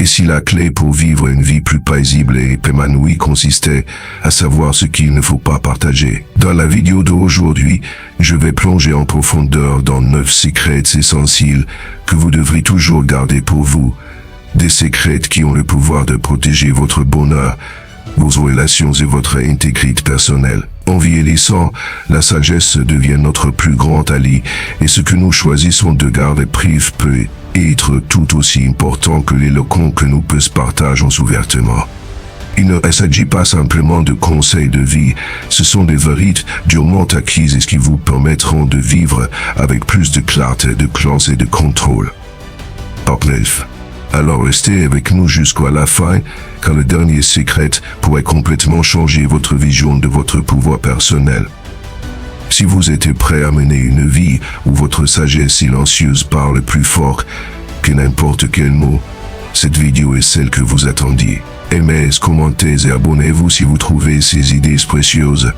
Et si la clé pour vivre une vie plus paisible et épanouie consistait à savoir ce qu'il ne faut pas partager. Dans la vidéo d'aujourd'hui, je vais plonger en profondeur dans 9 secrets essentiels que vous devrez toujours garder pour vous. Des secrets qui ont le pouvoir de protéger votre bonheur, vos relations et votre intégrité personnelle. En vieillissant, la sagesse devient notre plus grand allié et ce que nous choisissons de garder privé peut être tout aussi important que l'éloquent que nous partageons ouvertement. Il ne s'agit pas simplement de conseils de vie, ce sont des vérités durement acquises qui vous permettront de vivre avec plus de clarté, de classe et de contrôle. Bref. Alors restez avec nous jusqu'à la fin, car le dernier secret pourrait complètement changer votre vision de votre pouvoir personnel. Si vous êtes prêt à mener une vie où votre sagesse silencieuse parle plus fort que n'importe quel mot, cette vidéo est celle que vous attendiez. Aimez, commentez et abonnez-vous si vous trouvez ces idées précieuses.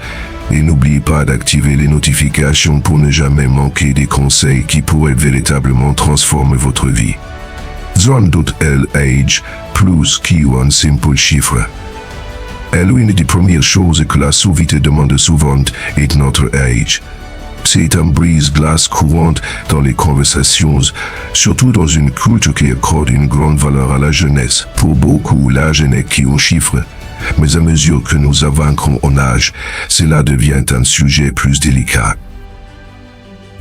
Et n'oubliez pas d'activer les notifications pour ne jamais manquer des conseils qui pourraient véritablement transformer votre vie. Zone.LH plus qu'un simple chiffre. Et l'une des premières choses que la société demande souvent est notre âge. C'est un brise-glace courante dans les conversations, surtout dans une culture qui accorde une grande valeur à la jeunesse. Pour beaucoup, l'âge n'est qu'un chiffre. Mais à mesure que nous avançons en âge, cela devient un sujet plus délicat.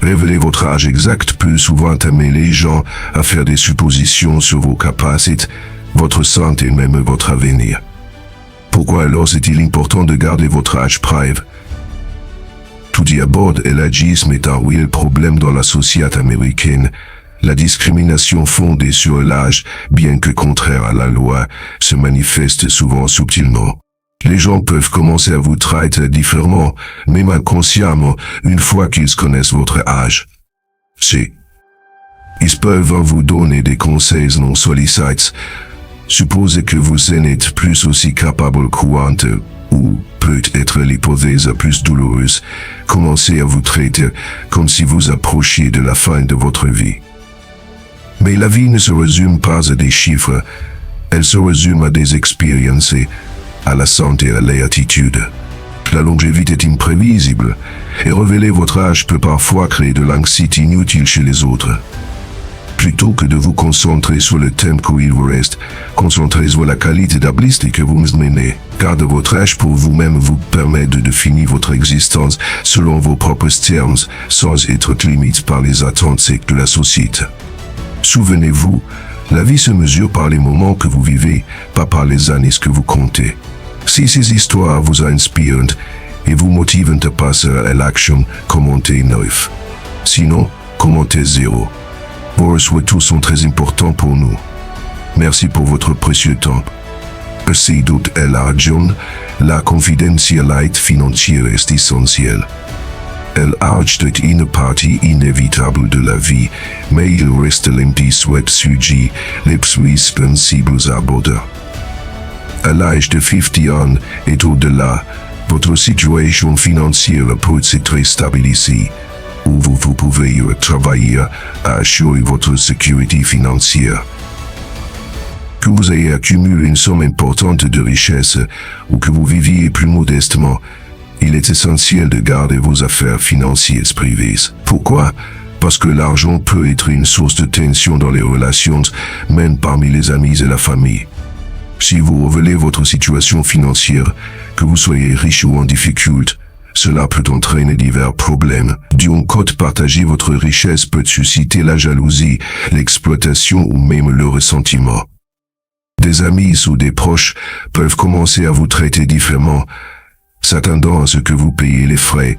Révéler votre âge exact peut souvent amener les gens à faire des suppositions sur vos capacités, votre santé et même votre avenir. Pourquoi alors est-il important de garder votre âge privé? Tout d'abord, l'agisme est un réel problème dans la société américaine. La discrimination fondée sur l'âge, bien que contraire à la loi, se manifeste souvent subtilement. Les gens peuvent commencer à vous traiter différemment, même inconsciemment, une fois qu'ils connaissent votre âge. Ils peuvent vous donner des conseils non sollicités. Supposez que vous n'êtes plus aussi capable qu'eux, ou peut-être l'hypothèse plus douloureuse, commencez à vous traiter comme si vous approchiez de la fin de votre vie. Mais la vie ne se résume pas à des chiffres, elle se résume à des expériences, à la santé et à l'attitude. La longévité est imprévisible, et révéler votre âge peut parfois créer de l'anxiété inutile chez les autres. Plutôt que de vous concentrer sur le thème qu'il vous reste, concentrez-vous sur la qualité d'habileté que vous menez. Garder votre âge pour vous-même vous permet de définir votre existence selon vos propres termes, sans être limité par les attentes de la société. Souvenez-vous, la vie se mesure par les moments que vous vivez, pas par les années que vous comptez. Si ces histoires vous inspirent et vous motivent à passer à l'action, commentez 9. Sinon, commentez 0. Vos souhaits sont très importants pour nous. Merci pour votre précieux temps. L'argent, la confidentialité financière est essentielle. L'argent est une partie inévitable de la vie, mais il reste l'un des sujets les plus sensibles à aborder. À l'âge de 50 ans et au-delà, votre situation financière peut s'être stabilisée, ou vous pouvez travailler à assurer votre sécurité financière. Que vous ayez accumulé une somme importante de richesse ou que vous viviez plus modestement, il est essentiel de garder vos affaires financières privées. Pourquoi? Parce que l'argent peut être une source de tension dans les relations, même parmi les amis et la famille. Si vous révélez votre situation financière, que vous soyez riche ou en difficulté, cela peut entraîner divers problèmes. D'un côté, partager votre richesse peut susciter la jalousie, l'exploitation ou même le ressentiment. Des amis ou des proches peuvent commencer à vous traiter différemment, s'attendant à ce que vous payez les frais,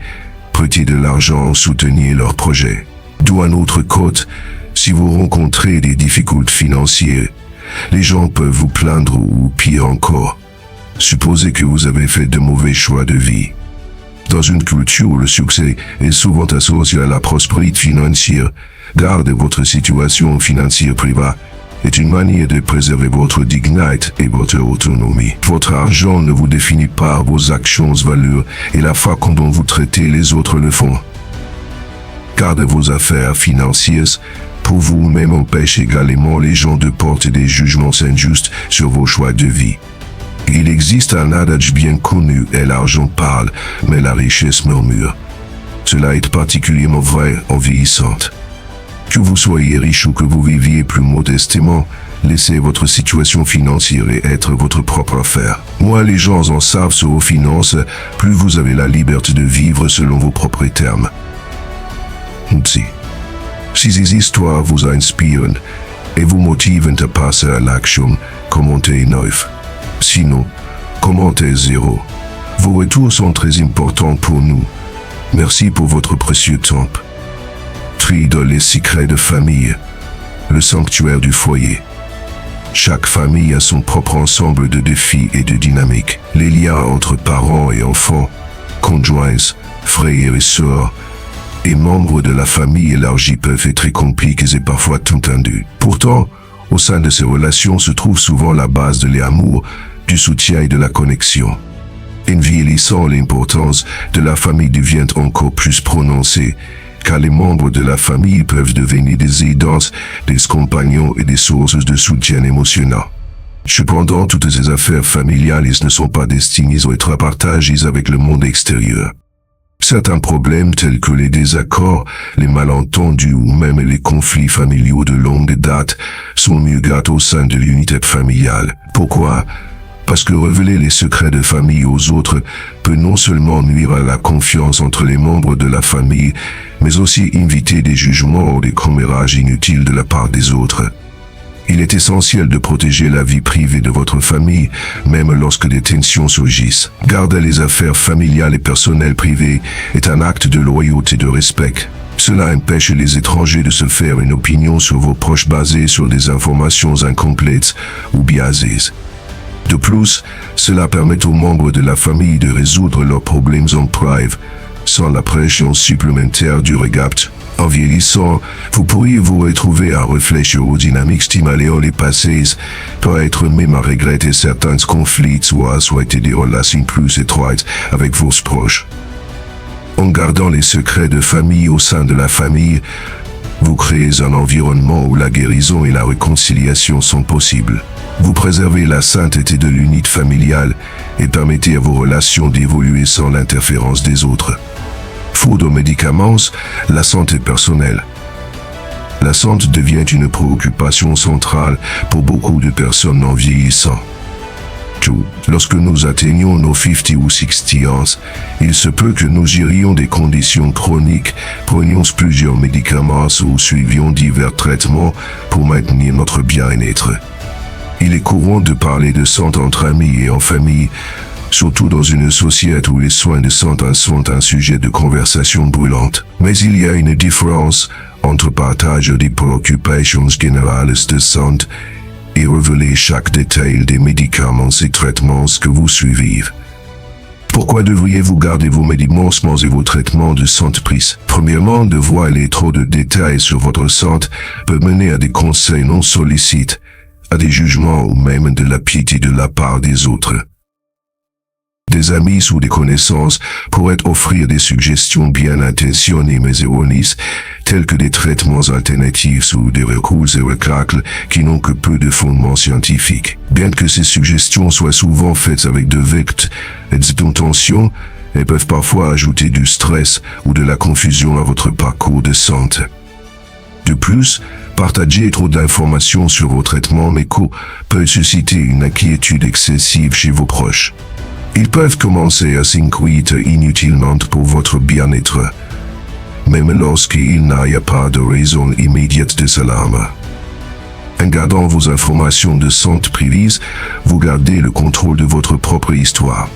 prêtez de l'argent ou souteniez leurs projets. D'un autre côté, si vous rencontrez des difficultés financières, les gens peuvent vous plaindre ou pire encore, supposez que vous avez fait de mauvais choix de vie. Dans une culture où le succès est souvent associé à la prospérité financière, garder votre situation financière privée est une manière de préserver votre dignité et votre autonomie. Votre argent ne vous définit pas vos actions, valeurs et la façon dont vous traitez les autres le font. Gardez vos affaires financières pour vous-même empêche également les gens de porter des jugements injustes sur vos choix de vie. Il existe un adage bien connu, et l'argent parle, mais la richesse murmure. Cela est particulièrement vrai en vieillissant. Que vous soyez riche ou que vous viviez plus modestement, laissez votre situation financière être votre propre affaire. Moins les gens en savent sur vos finances, plus vous avez la liberté de vivre selon vos propres termes. Si ces histoires vous inspirent et vous motivent à passer à l'action, commentez 9. Sinon, commentez 0. Vos retours sont très importants pour nous. Merci pour votre précieux temps. Dans les secrets de famille, le sanctuaire du foyer. Chaque famille a son propre ensemble de défis et de dynamiques. Les liens entre parents et enfants, conjoints, frères et sœurs, et membres de la famille élargie peuvent être très compliqués et parfois tendus. Pourtant, au sein de ces relations se trouve souvent la base de l'amour, du soutien et de la connexion. En vieillissant, l'importance de la famille devient encore plus prononcée, car les membres de la famille peuvent devenir des aidants, des compagnons et des sources de soutien émotionnel. Cependant, toutes ces affaires familiales ne sont pas destinées à être partagées avec le monde extérieur. Certains problèmes tels que les désaccords, les malentendus ou même les conflits familiaux de longue date sont mieux gardés au sein de l'unité familiale. Pourquoi ? Parce que révéler les secrets de famille aux autres peut non seulement nuire à la confiance entre les membres de la famille, mais aussi inviter des jugements ou des commérages inutiles de la part des autres. Il est essentiel de protéger la vie privée de votre famille, même lorsque des tensions surgissent. Garder les affaires familiales et personnelles privées est un acte de loyauté et de respect. Cela empêche les étrangers de se faire une opinion sur vos proches basée sur des informations incomplètes ou biaisées. De plus, cela permet aux membres de la famille de résoudre leurs problèmes en privé, sans la pression supplémentaire du regard. En vieillissant, vous pourriez vous retrouver à réfléchir aux dynamiques stimulées les passées, peut-être même à regretter certains conflits ou à souhaiter des relations plus étroites avec vos proches. En gardant les secrets de famille au sein de la famille, vous créez un environnement où la guérison et la réconciliation sont possibles. Vous préservez la sainteté de l'unité familiale et permettez à vos relations d'évoluer sans l'interférence des autres. Faute aux médicaments, la santé personnelle. La santé devient une préoccupation centrale pour beaucoup de personnes en vieillissant. Lorsque nous atteignons nos 50 ou 60 ans, il se peut que nous gérions des conditions chroniques, prenions plusieurs médicaments ou suivions divers traitements pour maintenir notre bien-être. Il est courant de parler de santé entre amis et en famille, surtout dans une société où les soins de santé sont un sujet de conversation brûlante. Mais il y a une différence entre partage des préoccupations générales de santé et révéler chaque détail des médicaments et traitements que vous suivez. Pourquoi devriez-vous garder vos médicaments et vos traitements de santé pris? Premièrement, de voiler trop de détails sur votre santé peut mener à des conseils non sollicités, à des jugements ou même de la pitié de la part des autres. Des amis ou des connaissances pourraient offrir des suggestions bien intentionnées mais erronées, telles que des traitements alternatifs ou des recours et recalculs qui n'ont que peu de fondement scientifique. Bien que ces suggestions soient souvent faites avec de vectes et d'intentions, elles peuvent parfois ajouter du stress ou de la confusion à votre parcours de santé. De plus, partager trop d'informations sur vos traitements médicaux peut susciter une inquiétude excessive chez vos proches. Ils peuvent commencer à s'inquiéter inutilement pour votre bien-être, même lorsqu'il n'y a pas de raison immédiate de cela. En gardant vos informations de santé privées, vous gardez le contrôle de votre propre histoire.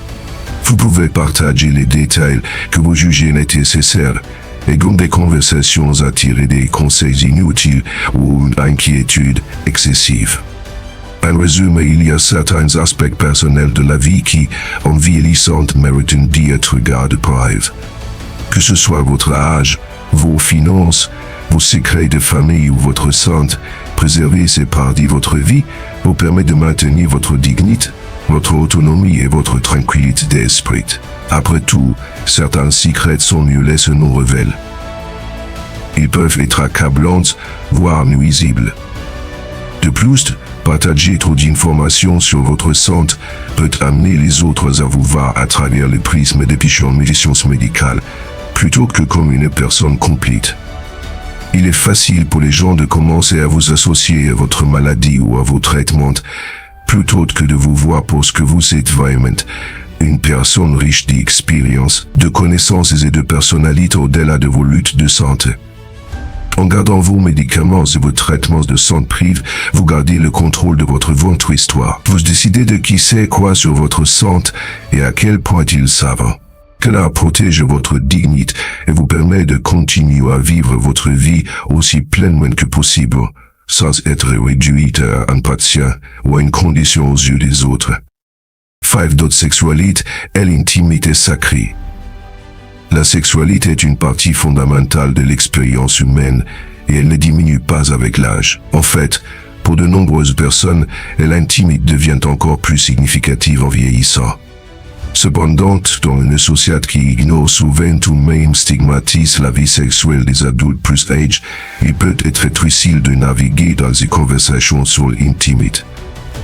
Vous pouvez partager les détails que vous jugez nécessaires et comme des conversations attirer des conseils inutiles ou une inquiétude excessive. En résumé, il y a certains aspects personnels de la vie qui, en vieillissant, méritent d'être gardés privés. Que ce soit votre âge, vos finances, vos secrets de famille ou votre santé, préserver ces parties de votre vie vous permet de maintenir votre dignité, votre autonomie et votre tranquillité d'esprit. Après tout, certains secrets sont mieux laissés non révélés. Ils peuvent être accablants, voire nuisibles. De plus, partager trop d'informations sur votre santé peut amener les autres à vous voir à travers le prisme des pigeons médicales, plutôt que comme une personne complète. Il est facile pour les gens de commencer à vous associer à votre maladie ou à vos traitements, plutôt que de vous voir pour ce que vous êtes vraiment, une personne riche d'expérience, de connaissances et de personnalité au-delà de vos luttes de santé. En gardant vos médicaments et vos traitements de santé privée, vous gardez le contrôle de votre histoire. Vous décidez de qui sait quoi sur votre santé et à quel point ils savent. Cela protège votre dignité et vous permet de continuer à vivre votre vie aussi pleinement que possible, sans être réduite à un patient ou à une condition aux yeux des autres. 5. Sexualité et l'intimité sacrée. La sexualité est une partie fondamentale de l'expérience humaine et elle ne diminue pas avec l'âge. En fait, pour de nombreuses personnes, l'intimité devient encore plus significative en vieillissant. Cependant, dans une société qui ignore souvent ou même stigmatise la vie sexuelle des adultes plus âgés, il peut être difficile de naviguer dans des conversations sur l'intimité.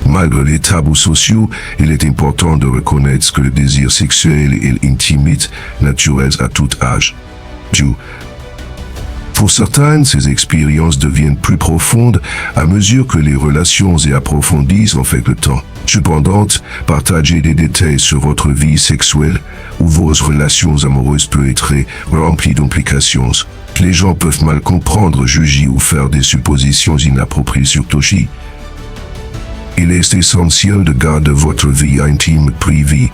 Malgré les tabous sociaux, il est important de reconnaître que le désir sexuel et l'intimité naturels à tout âge. Pour certaines, ces expériences deviennent plus profondes à mesure que les relations y approfondissent avec le temps. Cependant, partager des détails sur votre vie sexuelle ou vos relations amoureuses peut être rempli d'implications. Les gens peuvent mal comprendre, juger ou faire des suppositions inappropriées sur Toshi. Il est essentiel de garder votre vie intime privée,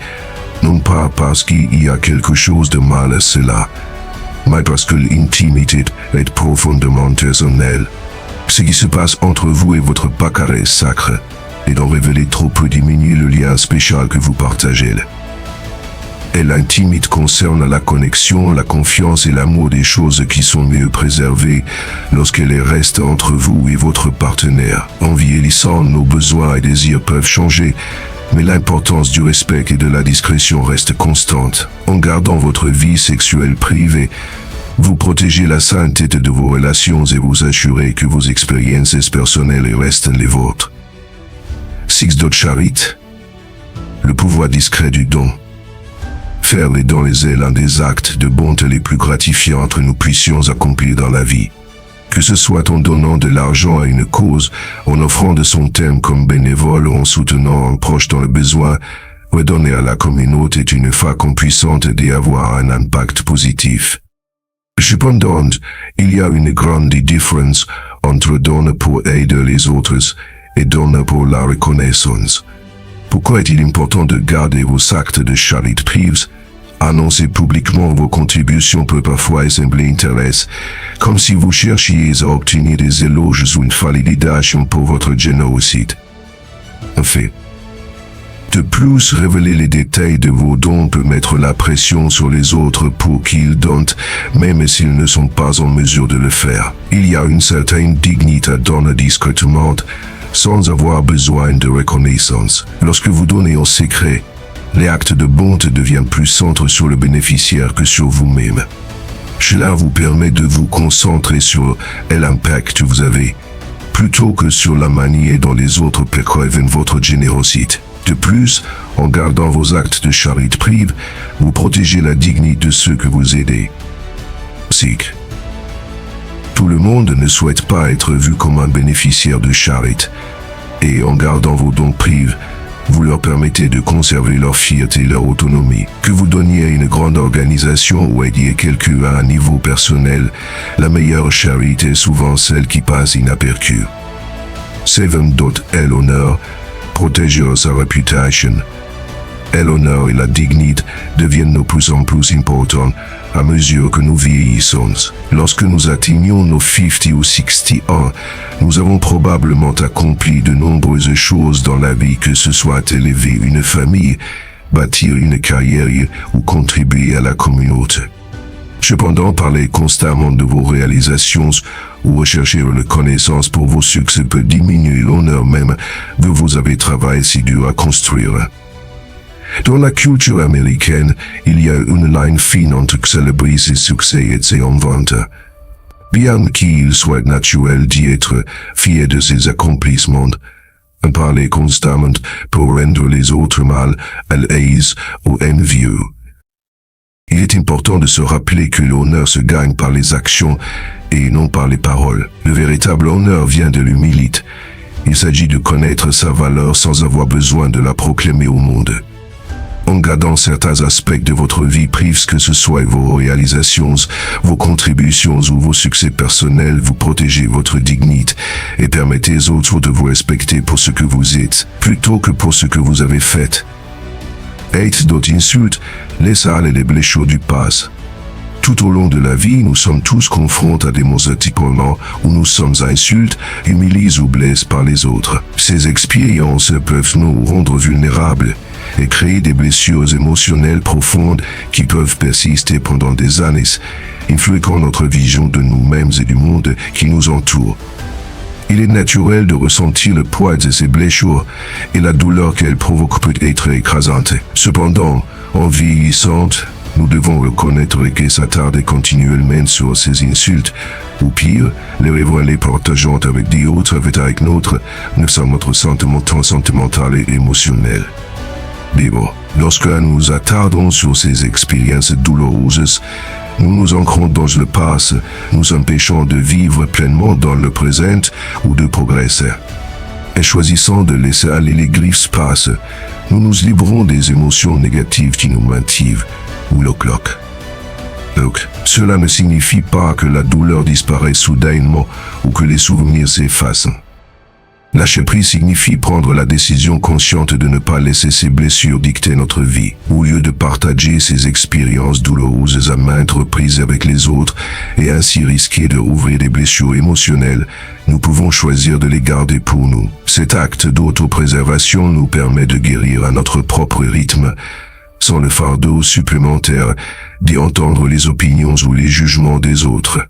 non pas parce qu'il y a quelque chose de mal à cela, mais parce que l'intimité est profondément personnelle. Ce qui se passe entre vous et votre partenaire est sacré, et d'en révéler trop peut diminuer le lien spécial que vous partagez. Et l'intimité concerne la connexion, la confiance et l'amour des choses qui sont mieux préservées lorsqu'elles restent entre vous et votre partenaire. En vieillissant, nos besoins et désirs peuvent changer, mais l'importance du respect et de la discrétion reste constante. En gardant votre vie sexuelle privée, vous protégez la sainteté de vos relations et vous assurez que vos expériences personnelles restent les vôtres. 6. Charité. Le pouvoir discret du don. Faire les dons est l'un des actes de bonté les plus gratifiants que nous puissions accomplir dans la vie. Que ce soit en donnant de l'argent à une cause, en offrant de son temps comme bénévole ou en soutenant un proche dans le besoin, redonner à la communauté est une façon puissante d'avoir un impact positif. Cependant, il y a une grande différence entre donner pour aider les autres et donner pour la reconnaissance. Pourquoi est-il important de garder vos actes de charité privée? Annoncer publiquement vos contributions peut parfois sembler intéressant, comme si vous cherchiez à obtenir des éloges ou une validation pour votre générosité. En fait, de plus, révéler les détails de vos dons peut mettre la pression sur les autres pour qu'ils donnent, même s'ils ne sont pas en mesure de le faire. Il y a une certaine dignité à donner discrètement, sans avoir besoin de reconnaissance. Lorsque vous donnez en secret, les actes de bonté deviennent plus centrés sur le bénéficiaire que sur vous-même. Cela vous permet de vous concentrer sur l'impact que vous avez, plutôt que sur la manière dont les autres perçoivent votre générosité. De plus, en gardant vos actes de charité privée, vous protégez la dignité de ceux que vous aidez. 6. Tout le monde ne souhaite pas être vu comme un bénéficiaire de charité. Et en gardant vos dons privés, vous leur permettez de conserver leur fierté et leur autonomie. Que vous donniez à une grande organisation ou aidiez quelqu'un à un niveau personnel, la meilleure charité est souvent celle qui passe inaperçue. 7. L'honneur protège sa réputation. L'honneur et la dignité deviennent de plus en plus importants à mesure que nous vieillissons. Lorsque nous atteignons nos 50 ou 60 ans, nous avons probablement accompli de nombreuses choses dans la vie, que ce soit élever une famille, bâtir une carrière ou contribuer à la communauté. Cependant, parler constamment de vos réalisations ou rechercher une reconnaissance pour vos succès peut diminuer l'honneur même que vous avez travaillé si dur à construire. Dans la culture américaine, il y a une ligne fine entre célébrer ses succès et ses inventes. bien qu'il soit naturel d'y être fier de ses accomplissements, en parler constamment pour rendre les autres mal à l'aise ou envieux. Il est important de se rappeler que l'honneur se gagne par les actions et non par les paroles. Le véritable honneur vient de l'humilité. Il s'agit de connaître sa valeur sans avoir besoin de la proclamer au monde. En gardant certains aspects de votre vie privée, que ce soit vos réalisations, vos contributions ou vos succès personnels, vous protégez votre dignité et permettez aux autres de vous respecter pour ce que vous êtes, plutôt que pour ce que vous avez fait. Hate d'autres insultes, laisse aller les blessures du passé. Tout au long de la vie, nous sommes tous confrontés à des moments où nous sommes insultés, humiliés ou blessés par les autres. Ces expériences peuvent nous rendre vulnérables et créer des blessures émotionnelles profondes qui peuvent persister pendant des années, influant notre vision de nous-mêmes et du monde qui nous entoure. Il est naturel de ressentir le poids de ces blessures et la douleur qu'elles provoquent peut être écrasante. Cependant, en vieillissant, nous devons reconnaître que s'attarder continuellement sur ces insultes, ou pire, les révéler partageant avec des autres avec notre sentimental et émotionnel. Mais bon, lorsque nous attardons sur ces expériences douloureuses, nous nous ancrons dans le passé, nous empêchons de vivre pleinement dans le présent ou de progresser. Et choisissant de laisser aller les griffes passées, nous nous libérons des émotions négatives qui nous maintiennent ou le cloque. Donc, cela ne signifie pas que la douleur disparaît soudainement ou que les souvenirs s'effacent. Lâcher prise signifie prendre la décision consciente de ne pas laisser ces blessures dicter notre vie. Au lieu de partager ces expériences douloureuses à maintes reprises avec les autres et ainsi risquer de rouvrir des blessures émotionnelles, nous pouvons choisir de les garder pour nous. Cet acte d'autopréservation nous permet de guérir à notre propre rythme, sans le fardeau supplémentaire d'y entendre les opinions ou les jugements des autres.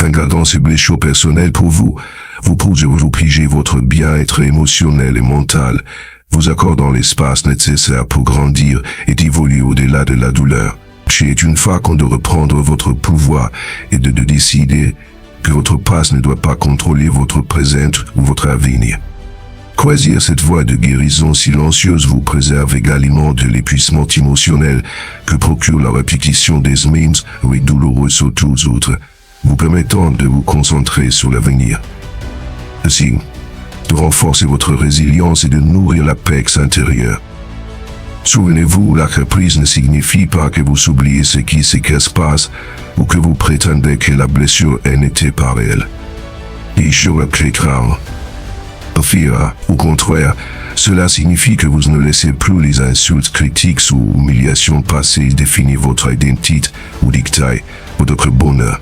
En gardant ces blessures personnelles pour vous, vous pouvez vous obliger votre bien-être émotionnel et mental, vous accordant l'espace nécessaire pour grandir et évoluer au-delà de la douleur. C'est une façon de reprendre votre pouvoir et de décider que votre passé ne doit pas contrôler votre présent ou votre avenir. Choisir cette voie de guérison silencieuse vous préserve également de l'épuisement émotionnel que procure la répétition des mêmes et douloureux sur tous autres, vous permettant de vous concentrer sur l'avenir. Ainsi, de renforcer votre résilience et de nourrir la paix intérieure. Souvenez-vous, la reprise ne signifie pas que vous oubliez ce qui se passe ou que vous prétendez que la blessure n'était pas réelle. Et je répéterai. Au contraire, cela signifie que vous ne laissez plus les insultes, critiques ou humiliations passées définir votre identité ou dicter votre bonheur.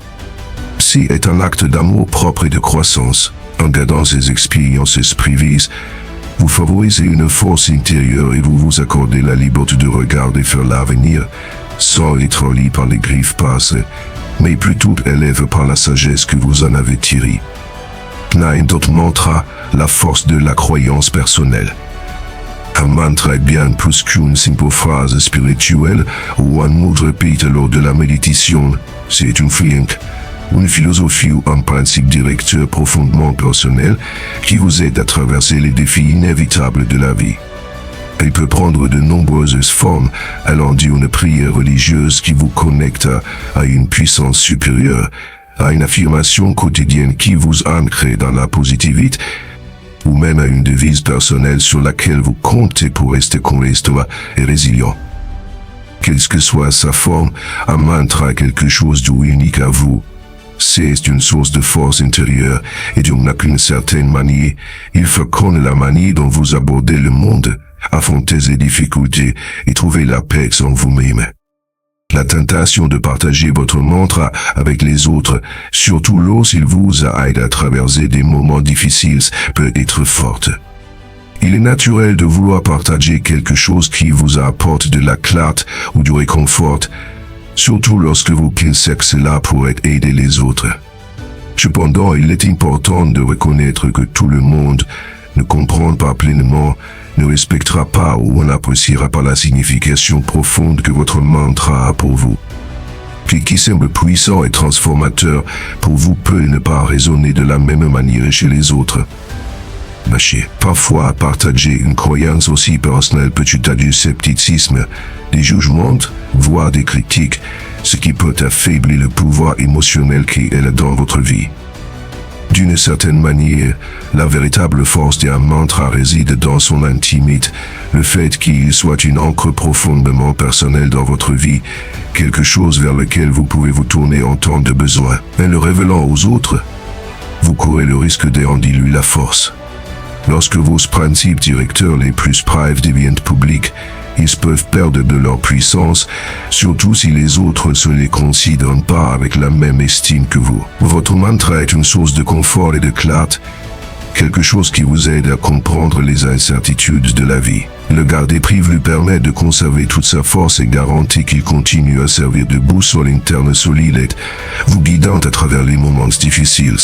C'est un acte d'amour propre et de croissance. En gardant ces expériences privées, vous favorisez une force intérieure et vous vous accordez la liberté de regarder vers l'avenir sans être lié par les griffes passées, mais plutôt élève par la sagesse que vous en avez tirée. N'un d'autre mantra la force de la croyance personnelle. Un mantra est bien plus qu'une simple phrase spirituelle ou un mot répété lors de la méditation. C'est une philosophie ou un principe directeur profondément personnel qui vous aide à traverser les défis inévitables de la vie. Elle peut prendre de nombreuses formes, allant d'une prière religieuse qui vous connecte à une puissance supérieure, à une affirmation quotidienne qui vous ancre dans la positivité, ou même à une devise personnelle sur laquelle vous comptez pour rester constant et résilient. Quelle que soit sa forme, un mantra est quelque chose d'unique à vous. C'est une source de force intérieure et d'une certaine manière, il faut connaître la manière dont vous abordez le monde, affronter les difficultés et trouver la paix en vous-même. La tentation de partager votre mantra avec les autres, surtout lorsqu'il vous aide à traverser des moments difficiles, peut être forte. Il est naturel de vouloir partager quelque chose qui vous apporte de la clarté ou du réconfort, surtout lorsque vous pensez que cela pourrait aider les autres. Cependant, il est important de reconnaître que tout le monde ne comprend pas pleinement, ne respectera pas ou n'appréciera pas la signification profonde que votre mantra a pour vous. qui semble puissant et transformateur pour vous peut ne pas résonner de la même manière chez les autres. Parfois, partager une croyance aussi personnelle peut être du scepticisme, des jugements, voire des critiques, ce qui peut affaiblir le pouvoir émotionnel qui est dans votre vie. D'une certaine manière, la véritable force d'un mantra réside dans son intimité, le fait qu'il soit une encre profondément personnelle dans votre vie, quelque chose vers lequel vous pouvez vous tourner en temps de besoin. En le révélant aux autres, vous courez le risque d'en diluer la force. Lorsque vos principes directeurs les plus privés deviennent publics, ils peuvent perdre de leur puissance, surtout si les autres ne se les considèrent pas avec la même estime que vous. Votre mantra est une source de confort et de clarté, quelque chose qui vous aide à comprendre les incertitudes de la vie. Le garder privé lui permet de conserver toute sa force et garantit qu'il continue à servir de boussole interne solide, vous guidant à travers les moments difficiles.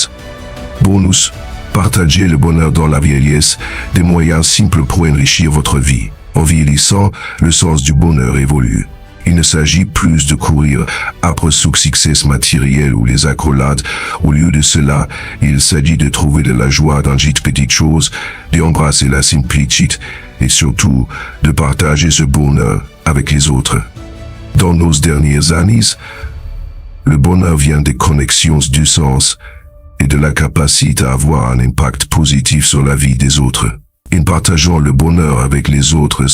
Bonus, partagez le bonheur dans la vieillesse, des moyens simples pour enrichir votre vie. En vieillissant, le sens du bonheur évolue. Il ne s'agit plus de courir après ce succès matériel ou les accolades. Au lieu de cela, il s'agit de trouver de la joie dans les petites choses, d'embrasser la simplicité et surtout de partager ce bonheur avec les autres. Dans nos dernières années, le bonheur vient des connexions du sens et de la capacité à avoir un impact positif sur la vie des autres. En partageant le bonheur avec les autres,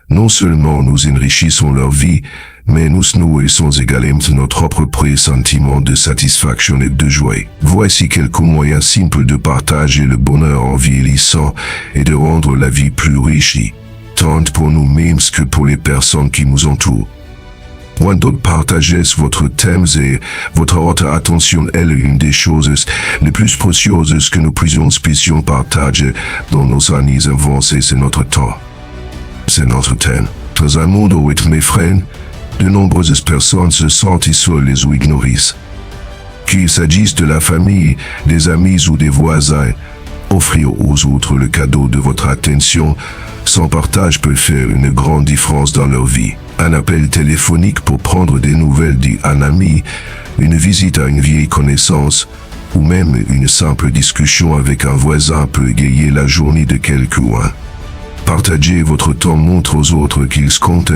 non seulement nous enrichissons leur vie, mais nous nourrissons également notre propre sentiment de satisfaction et de joie. Voici quelques moyens simples de partager le bonheur en vieillissant et de rendre la vie plus riche, tant pour nous-mêmes que pour les personnes qui nous entourent. Quand partagez votre thème et votre haute attention est l'une des choses les plus précieuses que nous puissions partager dans nos années avancées, c'est notre temps. C'est notre thème. Dans un monde où mes frères, de nombreuses personnes se sentent seules ou ignorées. Qu'il s'agisse de la famille, des amis ou des voisins, offrir aux autres le cadeau de votre attention sans partage peut faire une grande différence dans leur vie. Un appel téléphonique pour prendre des nouvelles d'un ami, une visite à une vieille connaissance, ou même une simple discussion avec un voisin peut égayer la journée de quelqu'un. Partager votre temps montre aux autres qu'ils comptent,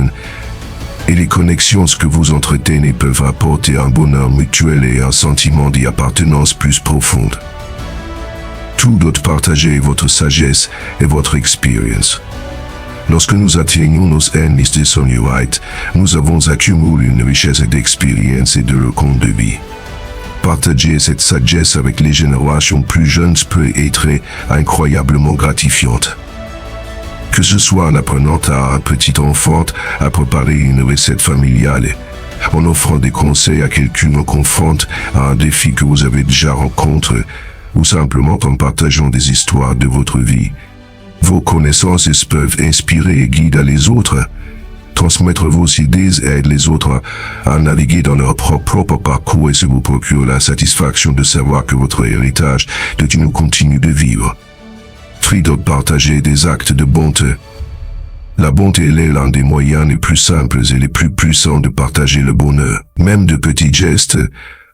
et les connexions que vous entretenez peuvent apporter un bonheur mutuel et un sentiment d'appartenance plus profonde. Tout doit partager votre sagesse et votre expérience. Lorsque nous atteignons nos ennemis de seniorité, nous avons accumulé une richesse d'expérience et de leçons de vie. Partager cette sagesse avec les générations plus jeunes peut être incroyablement gratifiante. Que ce soit en apprenant à un petit enfant à préparer une recette familiale, en offrant des conseils à quelqu'un confronté à un défi que vous avez déjà rencontré, ou simplement en partageant des histoires de votre vie. Vos connaissances peuvent inspirer et guider les autres. Transmettre vos idées aide les autres à naviguer dans leur propre parcours et ça vous procure la satisfaction de savoir que votre héritage nous continue de vivre. Partager des actes de bonté. La bonté est l'un des moyens les plus simples et les plus puissants de partager le bonheur. Même de petits gestes,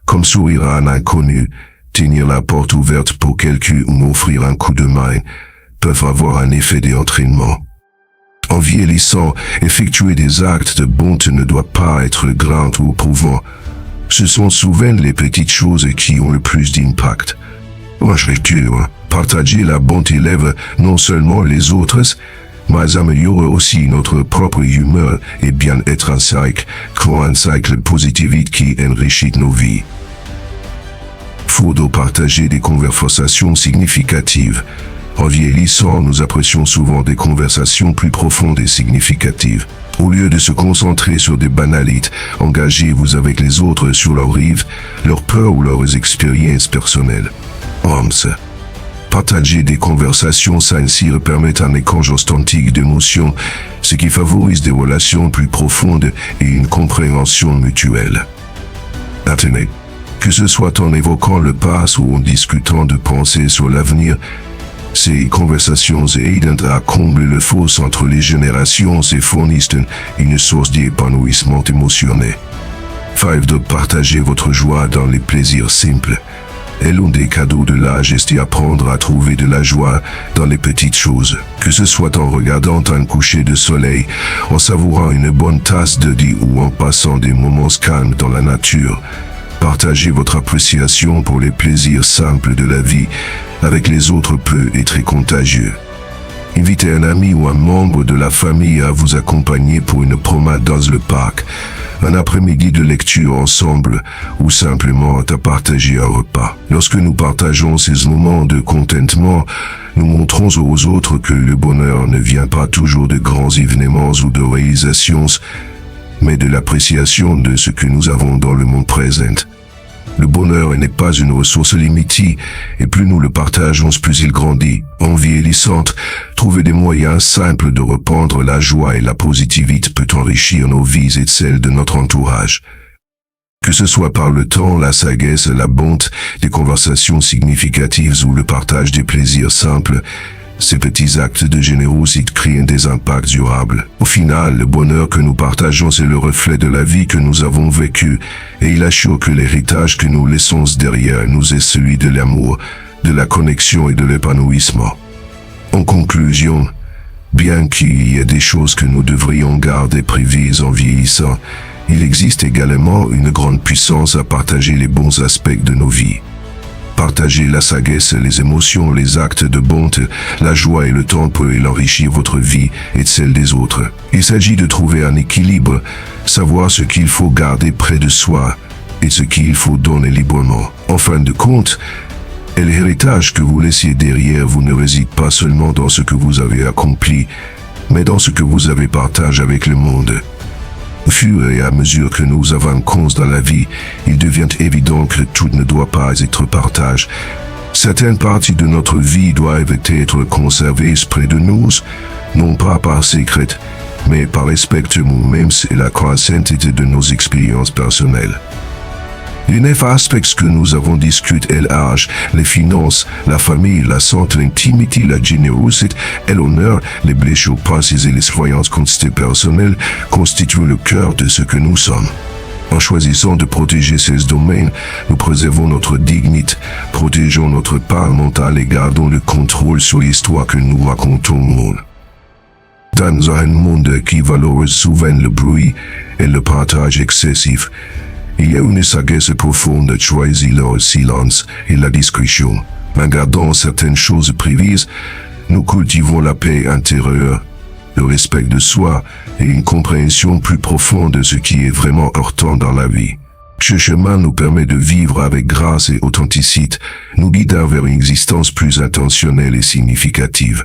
comme sourire à un inconnu, tenir la porte ouverte pour quelqu'un ou offrir un coup de main, peuvent avoir un effet d'entraînement. En vieillissant, effectuer des actes de bonté ne doit pas être grand ou prouvant. Ce sont souvent les petites choses qui ont le plus d'impact. Partager la bonté lève non seulement les autres, mais améliore aussi notre propre humeur et bien-être créant un cycle positif qui enrichit nos vies. Faut partager des conversations significatives. En vieillissant, nous apprécions souvent des conversations plus profondes et significatives. Au lieu de se concentrer sur des banalités, engagez-vous avec les autres sur leurs rives, leurs peurs ou leurs expériences personnelles. Partager des conversations sincères permet un échange authentique d'émotions, ce qui favorise des relations plus profondes et une compréhension mutuelle. Attendez, que ce soit en évoquant le passé ou en discutant de pensées sur l'avenir, ces conversations aident à combler le fossé entre les générations et fournissent une source d'épanouissement émotionnel. 5. De partager votre joie dans les plaisirs simples. Et l'un des cadeaux de l'âge est d'apprendre à trouver de la joie dans les petites choses. Que ce soit en regardant un coucher de soleil, en savourant une bonne tasse de thé ou en passant des moments calmes dans la nature. Partagez votre appréciation pour les plaisirs simples de la vie avec les autres peut être contagieux. Invitez un ami ou un membre de la famille à vous accompagner pour une promenade dans le parc, un après-midi de lecture ensemble ou simplement à partager un repas. Lorsque nous partageons ces moments de contentement, nous montrons aux autres que le bonheur ne vient pas toujours de grands événements ou de réalisations, mais de l'appréciation de ce que nous avons dans le monde présent. Le bonheur n'est pas une ressource limitée, et plus nous le partageons, plus il grandit. En vieillissant, trouver des moyens simples de répandre la joie et la positivité peut enrichir nos vies et celles de notre entourage. Que ce soit par le temps, la sagesse, la bonté, des conversations significatives ou le partage des plaisirs simples, ces petits actes de générosité créent des impacts durables. Au final, le bonheur que nous partageons est le reflet de la vie que nous avons vécue, et il assure que l'héritage que nous laissons derrière nous est celui de l'amour, de la connexion et de l'épanouissement. En conclusion, bien qu'il y ait des choses que nous devrions garder privées en vieillissant, il existe également une grande puissance à partager les bons aspects de nos vies. Partagez la sagesse, les émotions, les actes de bonté, la joie et le temps peut enrichir votre vie et celle des autres. Il s'agit de trouver un équilibre, savoir ce qu'il faut garder près de soi et ce qu'il faut donner librement. En fin de compte, l'héritage que vous laissez derrière vous ne réside pas seulement dans ce que vous avez accompli, mais dans ce que vous avez partagé avec le monde. Au fur et à mesure que nous avançons dans la vie, il devient évident que tout ne doit pas être partagé. Certaines parties de notre vie doivent être conservées près de nous, non pas par secret, mais par respect de nous-mêmes et la croissance de nos expériences personnelles. Les 9 aspects que nous avons discutés, l'âge, les finances, la famille, la santé, l'intimité, la générosité et l'honneur, les blessures passées et les croyances personnelles constituent le cœur de ce que nous sommes. En choisissant de protéger ces domaines, nous préservons notre dignité, protégeons notre part mentale et gardons le contrôle sur l'histoire que nous racontons au monde. Dans un monde qui valorise souvent le bruit et le partage excessif, il y a une sagesse profonde à choisir le silence et la discrétion. En gardant certaines choses privées, nous cultivons la paix intérieure, le respect de soi et une compréhension plus profonde de ce qui est vraiment important dans la vie. Ce chemin nous permet de vivre avec grâce et authenticité, nous guidant vers une existence plus intentionnelle et significative.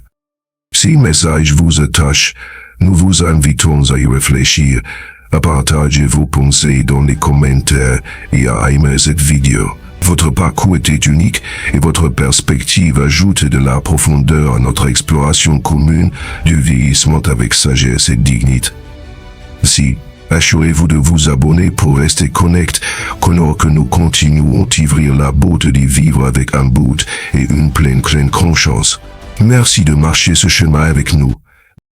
Si le message vous attache, nous vous invitons à y réfléchir, à partager vos pensées dans les commentaires et à aimer cette vidéo. Votre parcours était unique et votre perspective ajoute de la profondeur à notre exploration commune du vieillissement avec sagesse et dignité. Si, assurez-vous de vous abonner pour rester connecté, que nous continuons à ouvrir la beauté de vivre avec un but et une pleine conscience. Merci de marcher ce chemin avec nous.